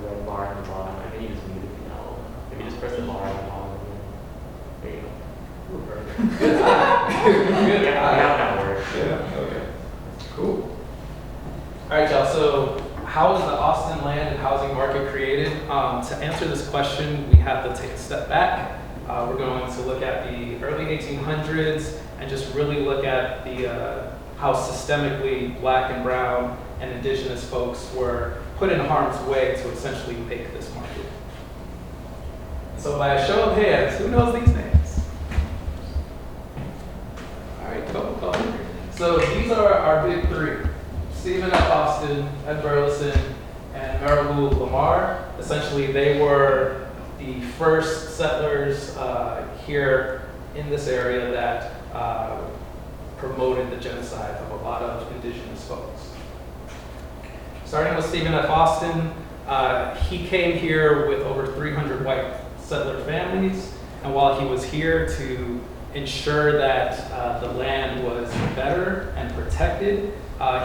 red bar on the bottom. I think you just muted the L. Maybe just press the bar on the bottom. There you go. Ooh, perfect. Good. Now that works. Yeah, okay. Cool. All right, y'all, so how was the Austin land and housing market created? To answer this question, we have to take a step back. We're going to look at the early 1800s and just really look at the how systemically black and brown and indigenous folks were put in harm's way to essentially make this market. So by a show of hands, who knows these names? All right, go. So these are our big three: Stephen F. Austin, Ed Burleson, and Mary Lamar. Essentially, they were the first settlers here in this area that promoted the genocide of a lot of indigenous folks. Starting with Stephen F. Austin, he came here with over 300 white settler families, and while he was here to ensure that the land was better and protected,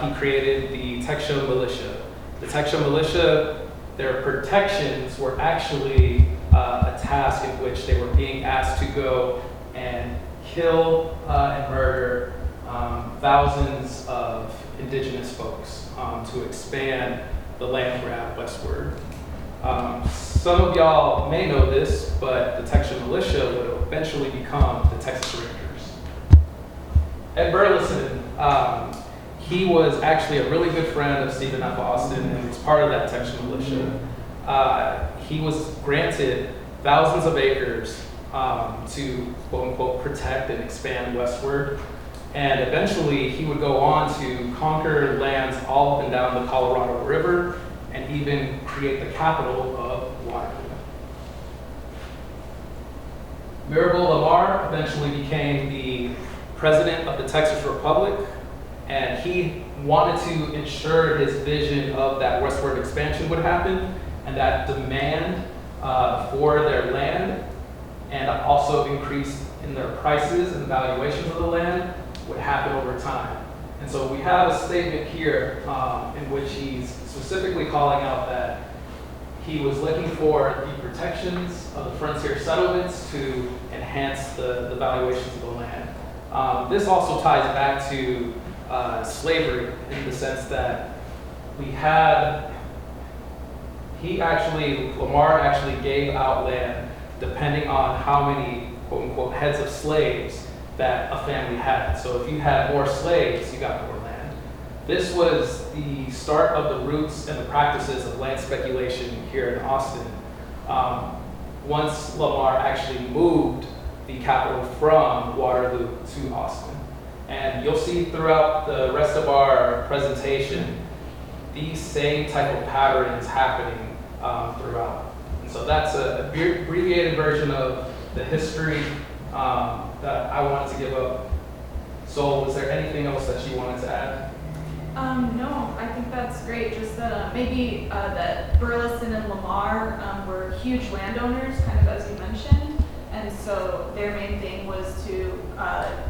he created the Texan militia. The Texan militia, their protections were actually a task in which they were being asked to go and kill and murder thousands of indigenous folks to expand the land grab westward. Some of y'all may know this, but the Texan militia would eventually become the Texas Rangers. Ed Burleson, he was actually a really good friend of Stephen F. Austin and was part of that Texan militia. He was granted thousands of acres to quote unquote protect and expand westward. And eventually he would go on to conquer lands all up and down the Colorado River and even create the capital of Wyoming. Mirabeau Lamar eventually became the president of the Texas Republic, and he wanted to ensure his vision of that westward expansion would happen, and that demand for their land and also increase in their prices and valuations of the land would happen over time. And so we have a statement here in which he's specifically calling out that he was looking for the protections of the frontier settlements to enhance the valuations of the land. This also ties back to slavery in the sense that Lamar actually gave out land depending on how many quote unquote heads of slaves that a family had. So if you had more slaves, you got more land. This was the start of the roots and the practices of land speculation here in Austin. Once Lamar actually moved the capital from Waterloo to Austin. And you'll see throughout the rest of our presentation, these same type of patterns happening throughout. And so that's an abbreviated version of the history that I wanted to give up. So was there anything else that you wanted to add? No, I think that's great. Just maybe that Burleson and Lamar were huge landowners, kind of as you mentioned. And so their main thing was to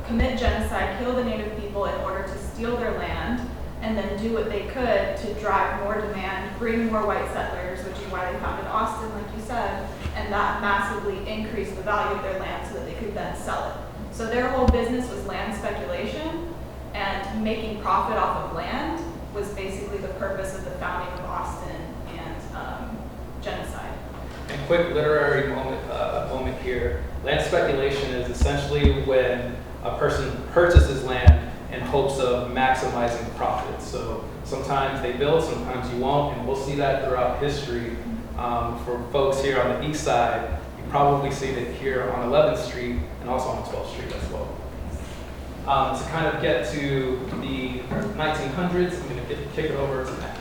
commit genocide, kill the native people in order to steal their land, and then do what they could to drive more demand, bring more white settlers, which is why they founded Austin, like you said, and that massively increased the value of their land so that they could then sell it. So their whole business was land speculation, and making profit off of land was basically the purpose of the founding of Austin and genocide. And quick literary moment here. Land speculation is essentially when a person purchases land in hopes of maximizing profit. So sometimes they build, sometimes you won't, and we'll see that throughout history. For folks here on the east side, you probably see it here on 11th Street and also on 12th Street as well. To kind of get to the 1900s, I'm going to kick it over to Matt.